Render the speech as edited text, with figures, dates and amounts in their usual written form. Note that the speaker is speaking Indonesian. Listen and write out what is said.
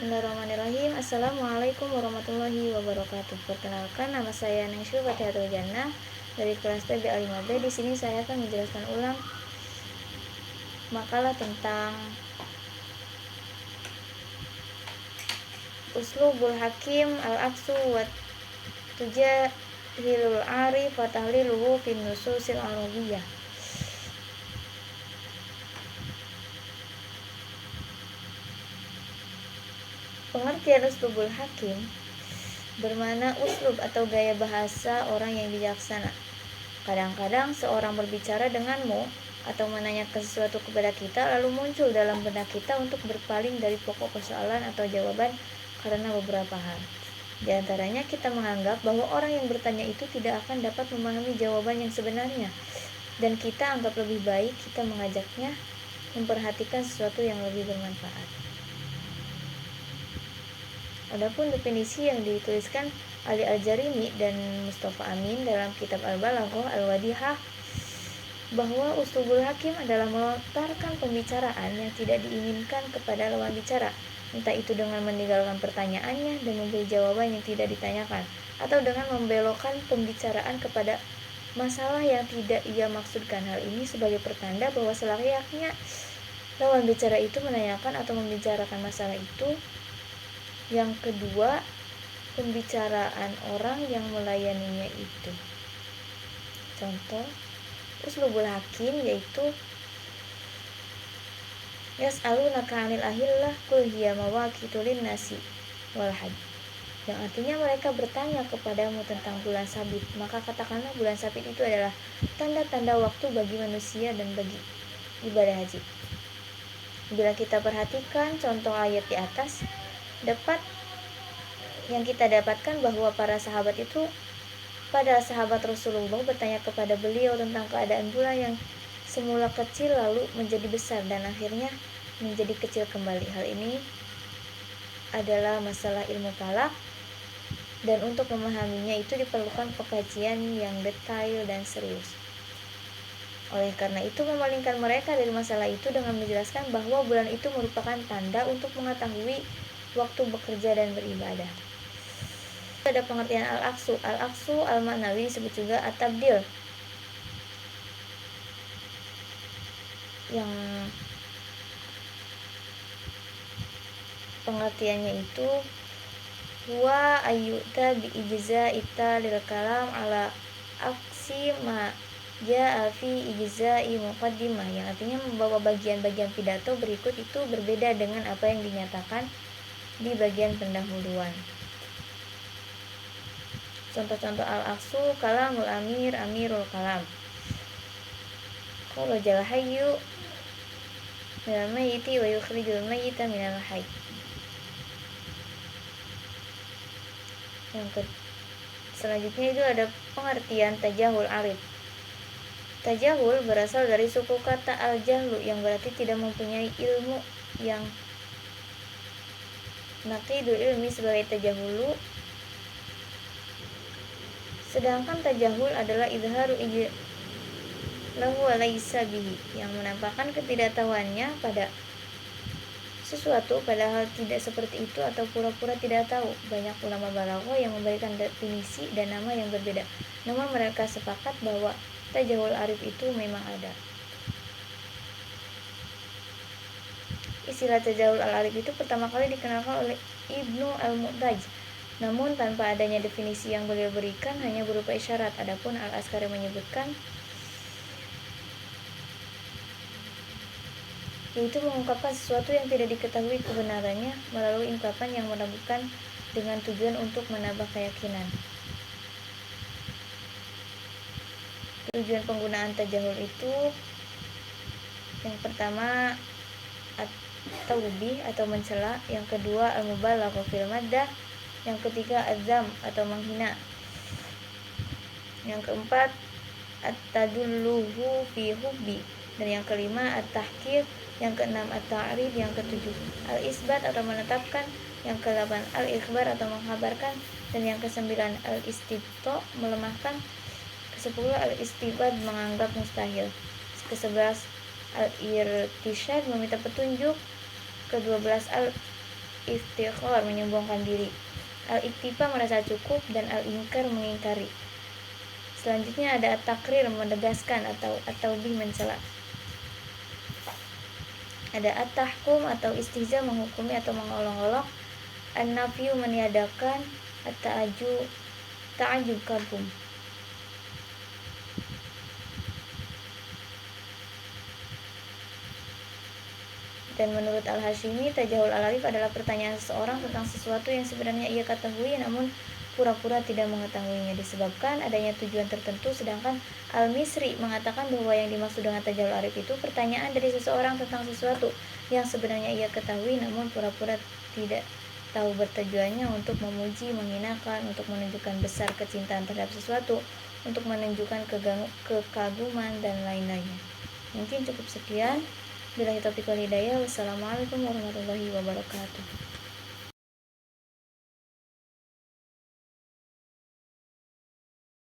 Bismillahirrahmanirrahim. Assalamualaikum warahmatullahi wabarakatuh. Perkenalkan, nama saya Ningsyu Fatihatul Jannah dari kelas TB A5B. Di sini saya akan menjelaskan ulang makalah tentang Uslubul Hakim al-Aqsu wa Tujahilul Arif wa tahliluhu fin nususil arabiyah. Pengertian uslubul hakim bermakna uslub atau gaya bahasa orang yang bijaksana. Kadang-kadang seorang berbicara denganmu atau menanyakan sesuatu kepada kita, lalu muncul dalam benak kita untuk berpaling dari pokok persoalan atau jawaban karena beberapa hal. Di antaranya kita menganggap bahwa orang yang bertanya itu tidak akan dapat memahami jawaban yang sebenarnya, dan kita anggap lebih baik kita mengajaknya memperhatikan sesuatu yang lebih bermanfaat. Adapun definisi yang dituliskan Ali Al-Jarimi dan Mustafa Amin dalam kitab Al-Balaghah Al-Wadihah, bahwa uslubul hakim adalah melontarkan pembicaraan yang tidak diinginkan kepada lawan bicara, entah itu dengan meninggalkan pertanyaannya dan memberi jawaban yang tidak ditanyakan, atau dengan membelokkan pembicaraan kepada masalah yang tidak ia maksudkan. Hal ini sebagai pertanda bahwa selayaknya lawan bicara itu menanyakan atau membicarakan masalah itu. Yang kedua, pembicaraan orang yang melayaninya itu. Contoh uslubul hakim yaitu yas'alunaka 'anil ahillah qul hiya mawaqitu lin-nasi wal hajj, yang artinya mereka bertanya kepadamu tentang bulan sabit, maka katakanlah bulan sabit itu adalah tanda-tanda waktu bagi manusia dan bagi ibadah haji. Bila kita perhatikan contoh ayat di atas, kita dapatkan bahwa para sahabat Rasulullah bertanya kepada beliau tentang keadaan bulan yang semula kecil lalu menjadi besar dan akhirnya menjadi kecil kembali. Hal ini adalah masalah ilmu falak, dan untuk memahaminya itu diperlukan pengkajian yang detail dan serius. Oleh karena itu, memalingkan mereka dari masalah itu dengan menjelaskan bahwa bulan itu merupakan tanda untuk mengetahui waktu bekerja dan beribadah. Ada pengertian al-aqsu. Al-aqsu al-ma'nawi disebut juga at-tabdil, yang pengertiannya itu huwa ayyuta bi ijza'ita lil kalam ala aksi ma ja'a fi ijza'i muqaddimah, yang artinya membawa bagian-bagian pidato berikut itu berbeda dengan apa yang dinyatakan di bagian pendahuluan. Contoh-contoh al-aqsu: kalamul amir, amirul kalam. Qala jal hayyu minal mayyiti wa yukhrijul mayyita minal hayy. Selanjutnya itu ada pengertian tajahul arif. Tajahul berasal dari suku kata al-jahlu yang berarti tidak mempunyai ilmu, yang naqidul ilmi sebagai tajahulu. Sedangkan tajahul adalah izharu lahu wa laisa bihi, yang menampakkan ketidaktahuannya pada sesuatu padahal tidak seperti itu atau pura-pura tidak tahu. Banyak ulama balaghah yang memberikan definisi dan nama yang berbeda, namun mereka sepakat bahwa tajahul arif itu memang ada. Istilah tajahul al-arif itu pertama kali dikenalkan oleh Ibnu al-Mu'taj, namun tanpa adanya definisi yang beliau berikan, hanya berupa isyarat. Adapun Al-Askari menyebutkan yaitu mengungkapkan sesuatu yang tidak diketahui kebenarannya melalui ungkapan yang meragukan dengan tujuan untuk menambah keyakinan. Tujuan penggunaan tajahul itu yang pertama at-tawbih atau mencela, yang kedua al-mubalaghah fil maddah, yang ketiga azam atau menghina, yang keempat at-tadulluhu fi hubbi, dan yang kelima at-tahqir, yang keenam at-ta'rif, yang ketujuh al-isbat atau menetapkan, yang kedelapan al-ikhbar atau menghabarkan, dan yang kesembilan al-istibta melemahkan, kesepuluh al-istibad menganggap mustahil, kesebelas al-irtisyad meminta petunjuk, ke-12 al-iftikhar menyombongkan diri, al-iktifa merasa cukup, dan al-inkar mengingkari. Selanjutnya ada at-takrir menegaskan atau at-taubih mencela. Ada at-tahkum atau istihza menghukumi atau mengolok-olok, an-nafyu meniadakan, at-ta'ajjub kagum. Dan menurut Al-Hashimi, tajahul al-arif adalah pertanyaan seseorang tentang sesuatu yang sebenarnya ia ketahui namun pura-pura tidak mengetahuinya disebabkan adanya tujuan tertentu, sedangkan Al-Misri mengatakan bahwa yang dimaksud dengan tajahul arif itu pertanyaan dari seseorang tentang sesuatu yang sebenarnya ia ketahui namun pura-pura tidak tahu, bertujuannya untuk memuji, menghinakan, untuk menunjukkan besar kecintaan terhadap sesuatu, untuk menunjukkan kekaguman dan lain-lainnya. Mungkin cukup sekian. Billahi taufiq wal hidayah. Wassalamualaikum warahmatullahi wabarakatuh.